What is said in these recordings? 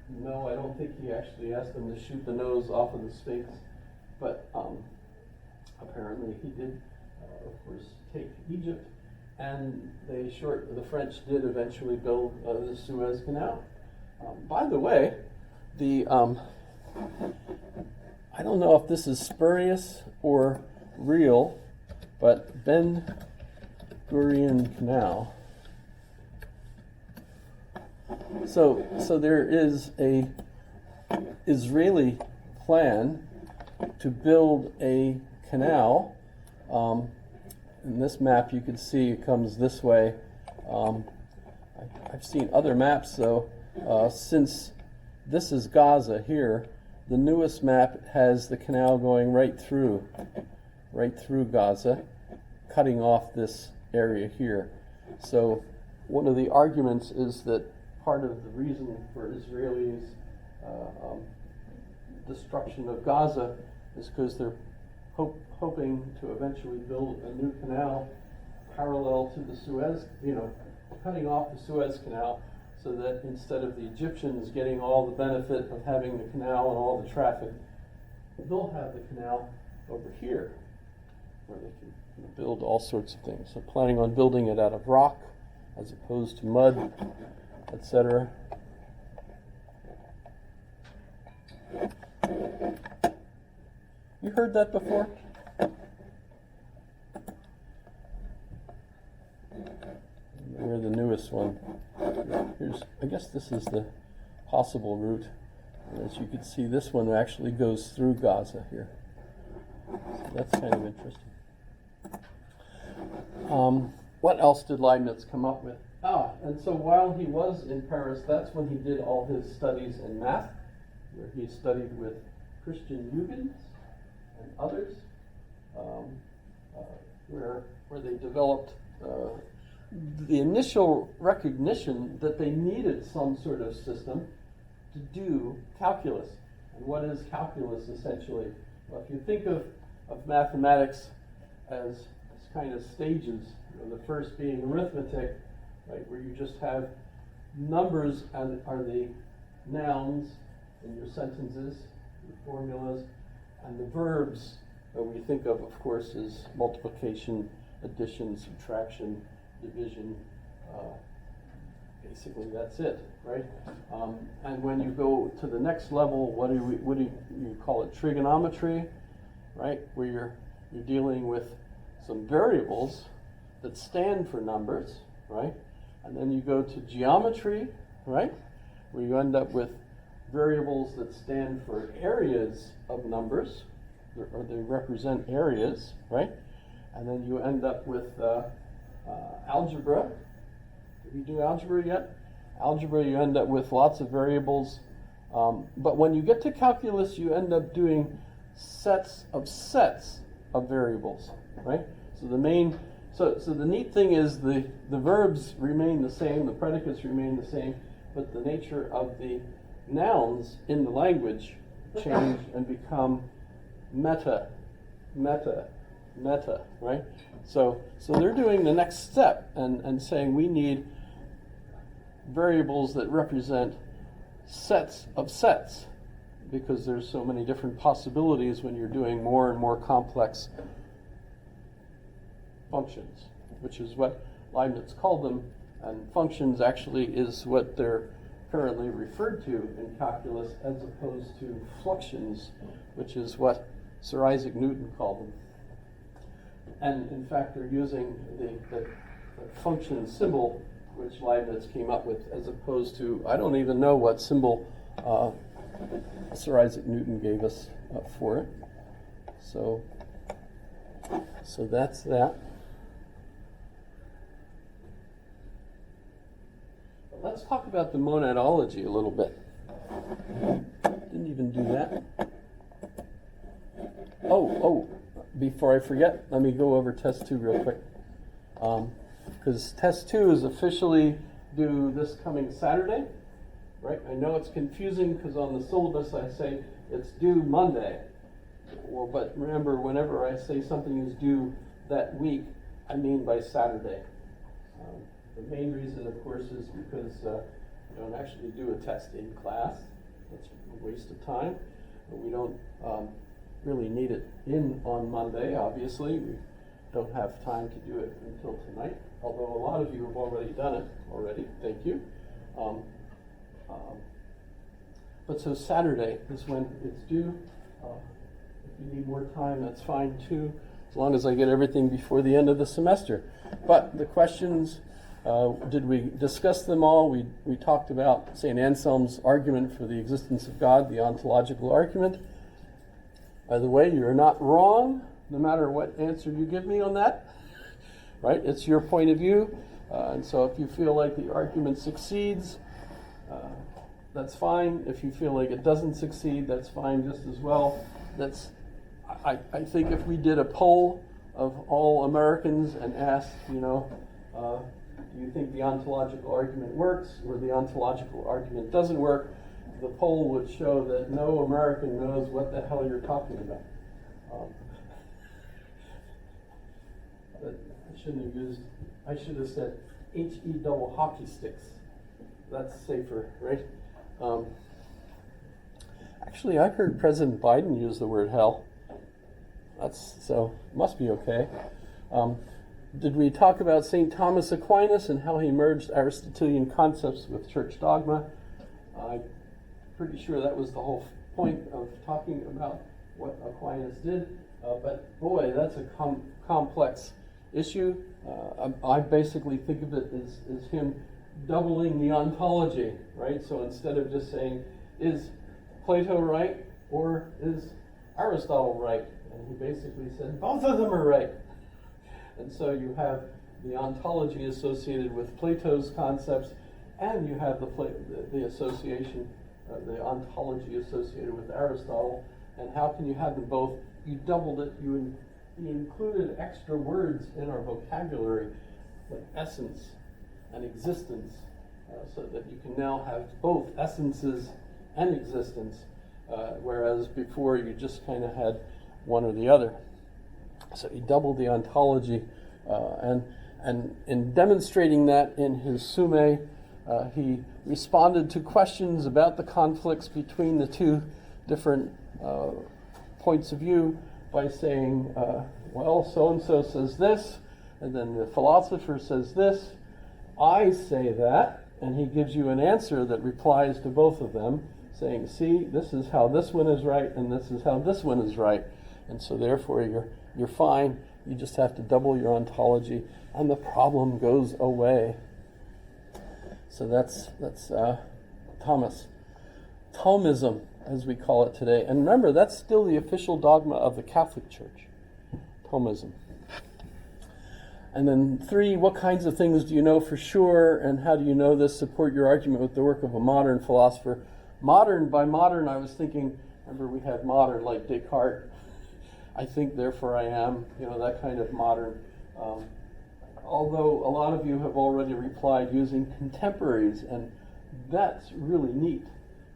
No, I don't think he actually asked them to shoot the nose off of the Sphinx, but apparently he did, of course, take Egypt, and the French did eventually build the Suez Canal. By the way, I don't know if this is spurious or real, but Ben Gurion Canal. So there is a Israeli plan to build a canal. In this map, you can see it comes this way. I've seen other maps, though. Since this is Gaza here, the newest map has the canal going right through Gaza, cutting off this area here. So one of the arguments is that part of the reason for Israelis' destruction of Gaza is because they're hoping to eventually build a new canal parallel to the Suez, cutting off the Suez Canal, so that instead of the Egyptians getting all the benefit of having the canal and all the traffic, they'll have the canal over here, where they can build all sorts of things. So planning on building it out of rock as opposed to mud, etc. You heard that before? We're the newest one. I guess this is the possible route. And as you can see, this one actually goes through Gaza here. So that's kind of interesting. What else did Leibniz come up with? And so while he was in Paris, that's when he did all his studies in math, where he studied with Christian Huygens and others, where they developed the initial recognition that they needed some sort of system to do calculus. And what is calculus essentially? Well, if you think of mathematics as kind of stages, the first being arithmetic, right, where you just have numbers and are the nouns in your sentences, your formulas, and the verbs that we think of course, is multiplication, addition, subtraction, division. Basically, that's it, right? And when you go to the next level, what do you call it? Trigonometry, right? Where you're dealing with some variables that stand for numbers, right? And then you go to geometry, right? Where you end up with variables that stand for areas of numbers, or they represent areas, right? And then you end up with algebra. Did we do algebra yet? Algebra, you end up with lots of variables. But when you get to calculus, you end up doing sets of variables, right? So the neat thing is the verbs remain the same, the predicates remain the same, but the nature of the nouns in the language change and become meta, right? So they're doing the next step and saying we need variables that represent sets of sets, because there's so many different possibilities when you're doing more and more complex functions, which is what Leibniz called them, and functions actually is what they're currently referred to in calculus, as opposed to fluxions, which is what Sir Isaac Newton called them. And in fact, they're using the function symbol which Leibniz came up with, as opposed to, I don't even know what symbol Sir Isaac Newton gave us for it. So that's that. But let's talk about the monadology a little bit. Didn't even do that. Oh, before I forget, let me go over test 2 real quick. Because test 2 is officially due this coming Saturday, right? I know it's confusing because on the syllabus I say it's due Monday. Well, but remember, whenever I say something is due that week, I mean by Saturday. The main reason, of course, is because you don't actually do a test in class. That's a waste of time. We don't really need it in on Monday, obviously. We don't have time to do it until tonight, although a lot of you have already done it already. Thank you. But so Saturday is when it's due. If you need more time, that's fine too, as long as I get everything before the end of the semester. But the questions, did we discuss them all? We talked about St. Anselm's argument for the existence of God, the ontological argument. By the way, you're not wrong, no matter what answer you give me on that, right? It's your point of view. And so if you feel like the argument succeeds, that's fine. If you feel like it doesn't succeed, that's fine just as well. I think if we did a poll of all Americans and asked, do you think the ontological argument works or the ontological argument doesn't work, the poll would show that no American knows what the hell you're talking about. But I should have said HE double hockey sticks. That's safer, right? Actually, I heard President Biden use the word hell. So must be okay. Did we talk about St. Thomas Aquinas and how he merged Aristotelian concepts with church dogma? I'm pretty sure that was the whole point of talking about what Aquinas did. But boy, that's a complex issue. I basically think of it as him doubling the ontology, right? So instead of just saying, is Plato right or is Aristotle right? And he basically said, both of them are right. And so you have the ontology associated with Plato's concepts, and you have the association, the ontology associated with Aristotle. And how can you have them both? You doubled it. You included extra words in our vocabulary, like essence and existence, so that you can now have both essences and existence, whereas before you just kind of had one or the other. So he doubled the ontology, and in demonstrating that in his Summa, he responded to questions about the conflicts between the two different points of view by saying, well, so-and-so says this, and then the philosopher says this, I say that, and he gives you an answer that replies to both of them, saying, see, this is how this one is right, and this is how this one is right. And so therefore you're fine. You just have to double your ontology, and the problem goes away. So that's Thomas. Thomism, as we call it today. And remember, that's still the official dogma of the Catholic Church. Thomism. And then 3, what kinds of things do you know for sure, and how do you know this? Support your argument with the work of a modern philosopher. Modern, by modern, I was thinking, remember we had modern like Descartes. I think, therefore I am, that kind of modern. Although a lot of you have already replied using contemporaries, and that's really neat,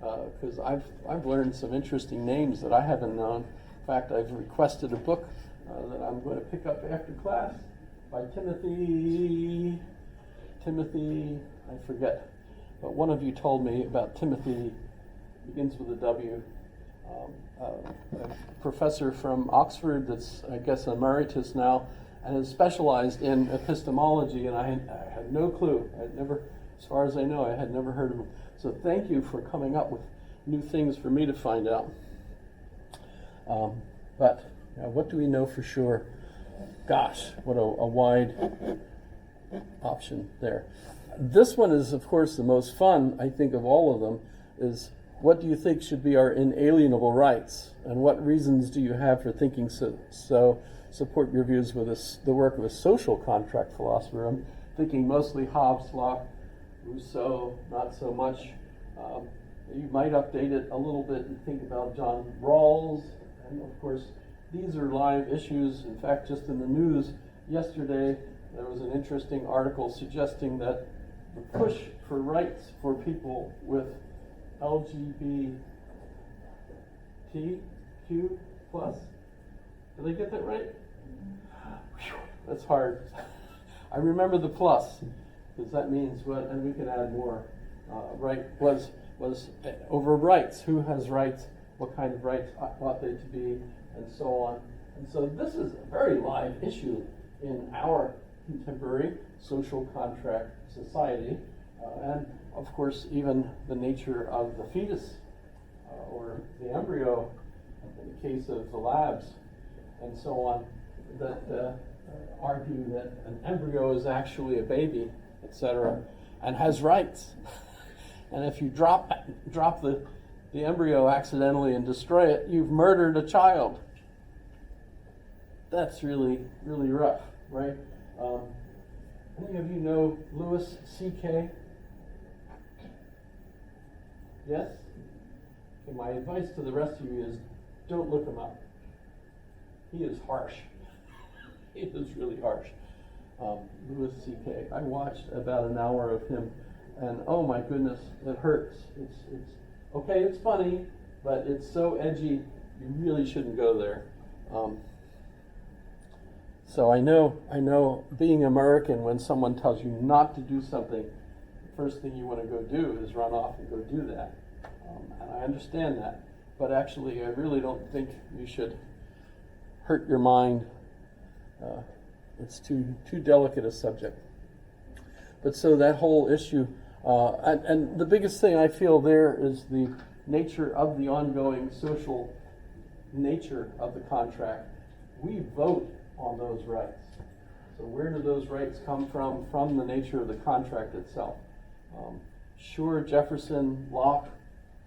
because I've learned some interesting names that I haven't known. In fact, I've requested a book that I'm going to pick up after class by Timothy, I forget, but one of you told me about Timothy, begins with a W, a professor from Oxford that's, I guess, emeritus now, and is specialized in epistemology, and I had no clue. As far as I know, I had never heard of him. So thank you for coming up with new things for me to find out. But what do we know for sure? Gosh, what a wide option there. This one is, of course, the most fun, I think, of all of them, is what do you think should be our inalienable rights? And what reasons do you have for thinking so? Support your views with the work of a social contract philosopher. I'm thinking mostly Hobbes, Locke, Rousseau, not so much. You might update it a little bit and think about John Rawls. And of course, these are live issues. In fact, just in the news yesterday, there was an interesting article suggesting that the push for rights for people with LGBTQ+, did I get that right? Whew, that's hard. I remember the plus, because that means what, and we can add more, right, was was over rights. Who has rights? What kind of rights ought they to be? And so on. And so this is a very live issue in our contemporary social contract society. And of course, even the nature of the fetus or the embryo in the case of the labs and so on, that argue that an embryo is actually a baby, etc., and has rights. And if you drop the embryo accidentally and destroy it, you've murdered a child. That's really, really rough, right? Any of you know Louis C.K.? Yes? Okay, my advice to the rest of you is don't look him up. He is harsh. He is really harsh. Louis C.K. I watched about an hour of him, and oh my goodness, it hurts. It's okay, it's funny, but it's so edgy, you really shouldn't go there. So I know being American, when someone tells you not to do something, the first thing you want to go do is run off and go do that. And I understand that, but actually I really don't think you should hurt your mind. It's too delicate a subject. But so that whole issue, and the biggest thing I feel there is the nature of the ongoing social nature of the contract. We vote on those rights. So where do those rights come from? From the nature of the contract itself. Sure, Jefferson, Locke,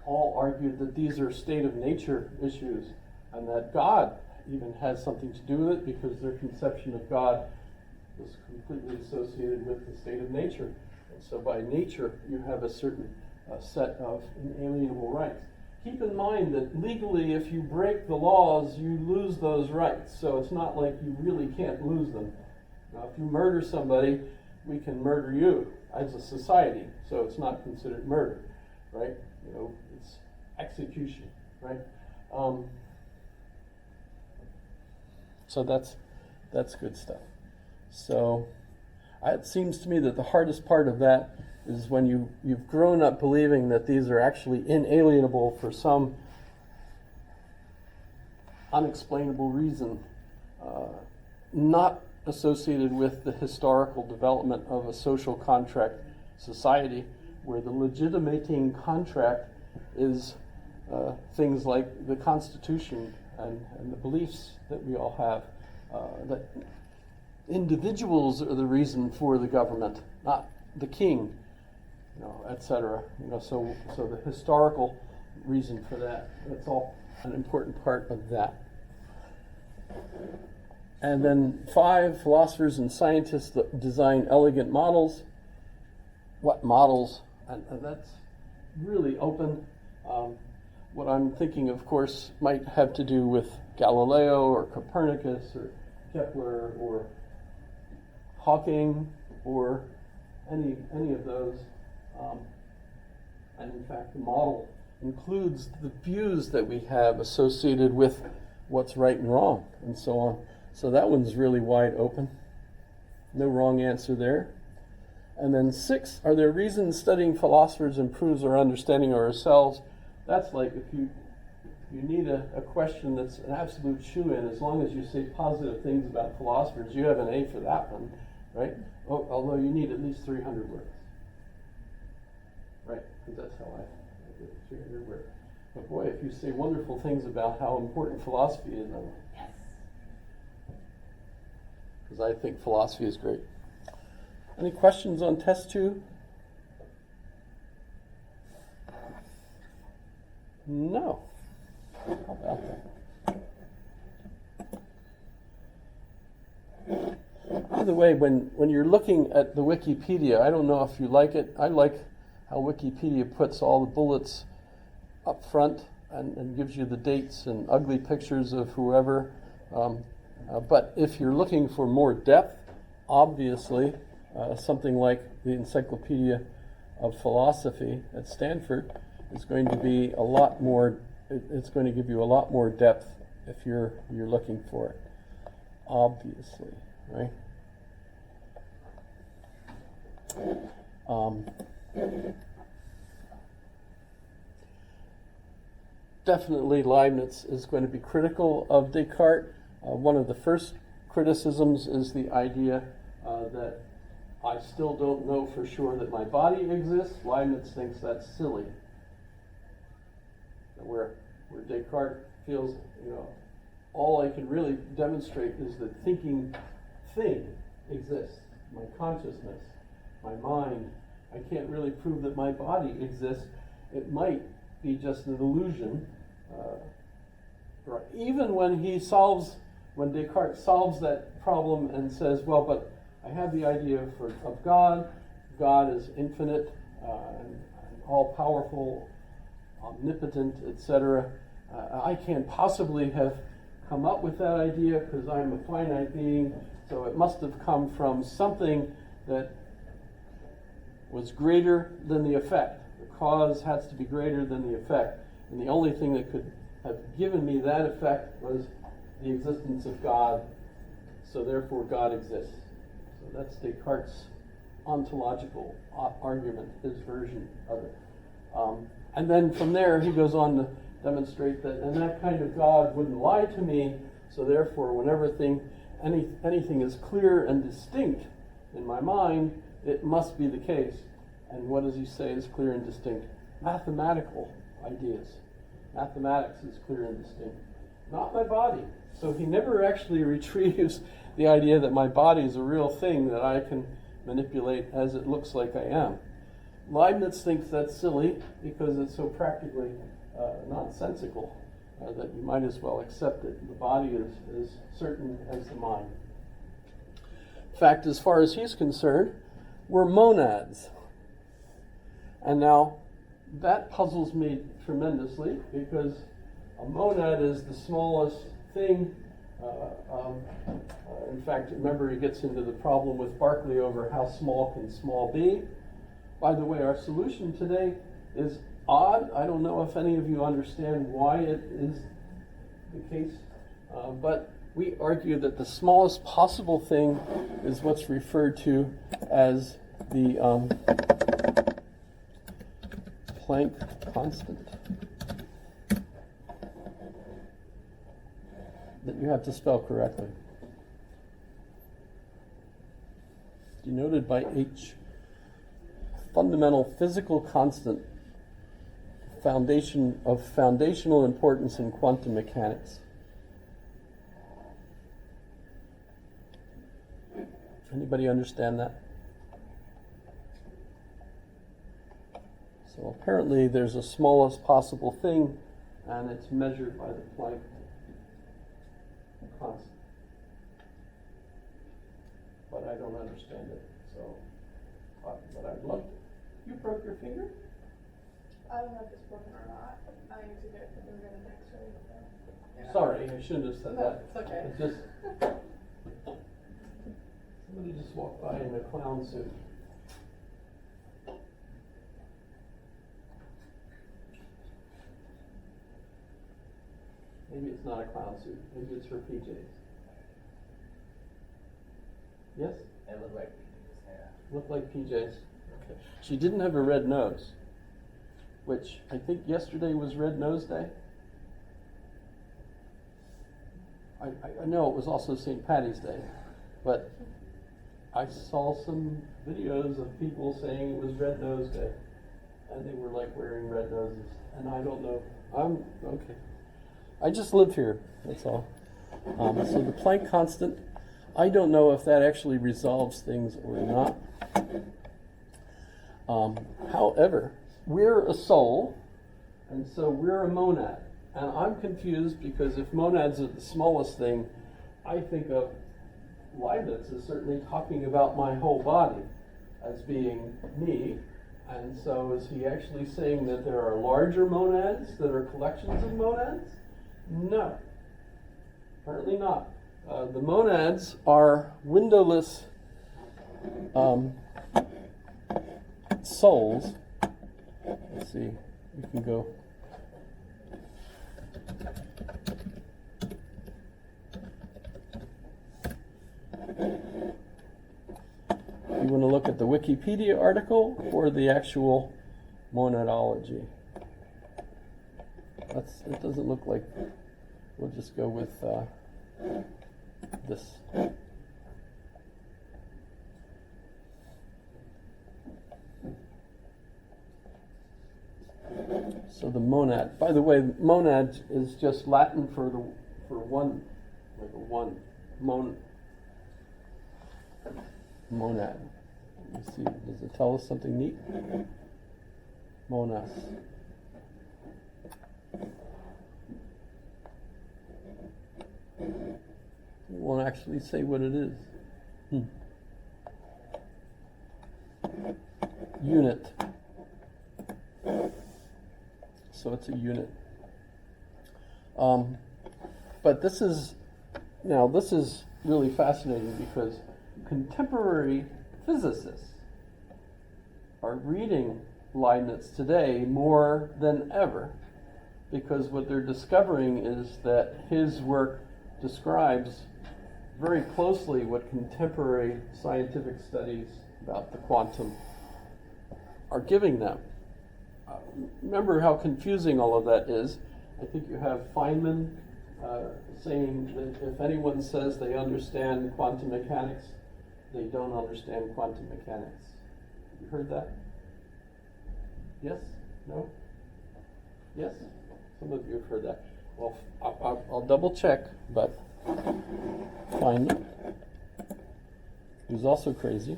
all argued that these are state of nature issues, and that God even has something to do with it, because their conception of God was completely associated with the state of nature. And so by nature, you have a certain set of inalienable rights. Keep in mind that legally, if you break the laws, you lose those rights. So it's not like you really can't lose them. Now, if you murder somebody, we can murder you as a society. So it's not considered murder, right? It's execution, right? So that's good stuff. So it seems to me that the hardest part of that is when you've grown up believing that these are actually inalienable for some unexplainable reason, not associated with the historical development of a social contract society, where the legitimating contract is things like the Constitution and the beliefs that we all have, that individuals are the reason for the government, not the king, etc. So the historical reason for that's all an important part of that. And then 5, philosophers and scientists that design elegant models. What models? And that's really open. What I'm thinking, of course, might have to do with Galileo or Copernicus or Kepler or Hawking or any of those. And in fact, the model includes the views that we have associated with what's right and wrong and so on. So that one's really wide open. No wrong answer there. And then 6, are there reasons studying philosophers improves our understanding of ourselves? That's like if you need a question that's an absolute shoe-in, as long as you say positive things about philosophers, you have an A for that one, right? Although you need at least 300 words. Right, because that's how I did 300 words. But boy, if you say wonderful things about how important philosophy is, I'm like, yes. Because I think philosophy is great. Any questions on test 2? No. How about that? By the way, when you're looking at the Wikipedia, I don't know if you like it. I like how Wikipedia puts all the bullets up front and gives you the dates and ugly pictures of whoever. But if you're looking for more depth, obviously, something like the Encyclopedia of Philosophy at Stanford is going to be a lot more, it's going to give you a lot more depth if you're looking for it, obviously, right? definitely Leibniz is going to be critical of Descartes. One of the first criticisms is the idea that I still don't know for sure that my body exists. Leibniz thinks that's silly. Where Descartes feels, all I can really demonstrate is that thinking thing exists. My consciousness, my mind. I can't really prove that my body exists. It might be just an illusion. Even when Descartes solves that problem and says, well, but I have the idea of God. God is infinite and all-powerful, omnipotent, etc. I can't possibly have come up with that idea because I'm a finite being, so it must have come from something that was greater than the effect. The cause has to be greater than the effect. And the only thing that could have given me that effect was the existence of God, so therefore God exists. So that's Descartes' ontological argument, his version of it. And then from there he goes on to demonstrate that, and that kind of God wouldn't lie to me, so therefore whenever anything is clear and distinct in my mind, it must be the case. And what does he say is clear and distinct? Mathematical ideas. Mathematics is clear and distinct. Not my body. So he never actually retrieves the idea that my body is a real thing that I can manipulate as it looks like I am. Leibniz thinks that's silly because it's so practically nonsensical that you might as well accept it. The body is certain as the mind. In fact, as far as he's concerned, we're monads. And now, that puzzles me tremendously because a monad is the smallest thing. In fact, remember he gets into the problem with Berkeley over how small can small be. By the way, our solution today is odd. I don't know if any of you understand why it is the case, but we argue that the smallest possible thing is what's referred to as the Planck constant. That you have to spell correctly. Denoted by H. Fundamental physical constant, foundational importance in quantum mechanics. Anybody understand that? So apparently there's a smallest possible thing, and it's measured by the Planck constant. But I don't understand it, so but I'd love to. You broke your finger? I don't know if it's broken or not. I need to get it an X-ray. Yeah. Sorry, I shouldn't have said No, that. it's okay. It's just somebody just walked by in a clown suit. Maybe it's not a clown suit. Maybe it's her PJs. Yes? It looked like PJs, yeah. Looked like PJs. Okay. She didn't have a red nose, which I think yesterday was Red Nose Day. I know it was also St. Patty's Day, but I saw some videos of people saying it was Red Nose Day, and they were like wearing red noses, and I don't know. I'm okay. I just live here, that's all. So the Planck constant, I don't know if that actually resolves things or not. However, we're a soul, and so we're a monad. And I'm confused because if monads are the smallest thing, I think of Leibniz as certainly talking about my whole body as being me. And so is he actually saying that there are larger monads that are collections of monads? No, apparently not. The monads are windowless souls. Let's see, we can go. You want to look at the Wikipedia article or the actual monadology? it doesn't look like, we'll just go with this. So the monad, by the way, monad is just Latin for one, like a one, monad. Let me see, does it tell us something neat? Monas. It won't actually say what it is. Unit. So it's a unit. But this is really fascinating because contemporary physicists are reading Leibniz today more than ever, because what they're discovering is that his work describes very closely what contemporary scientific studies about the quantum are giving them. Remember how confusing all of that is. I think you have Feynman saying that if anyone says they understand quantum mechanics, they don't understand quantum mechanics. You heard that? Yes? No? Yes? Some of you have heard that. Well, I'll double check, but Feynman, who's also crazy,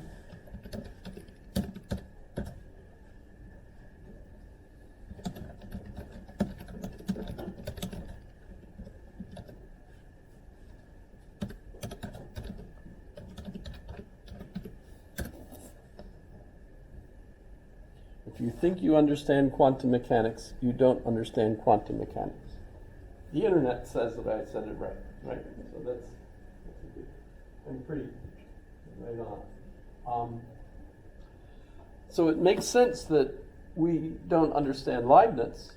if you think you understand quantum mechanics, you don't understand quantum mechanics. The internet says that I said it right? So that's a good, I'm pretty right on. So it makes sense that we don't understand Leibniz,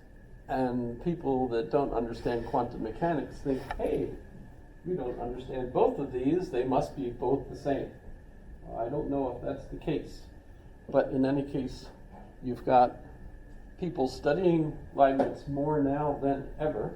and people that don't understand quantum mechanics think, hey, we don't understand both of these, they must be both the same. I don't know if that's the case, but in any case, you've got people studying Leibniz more now than ever,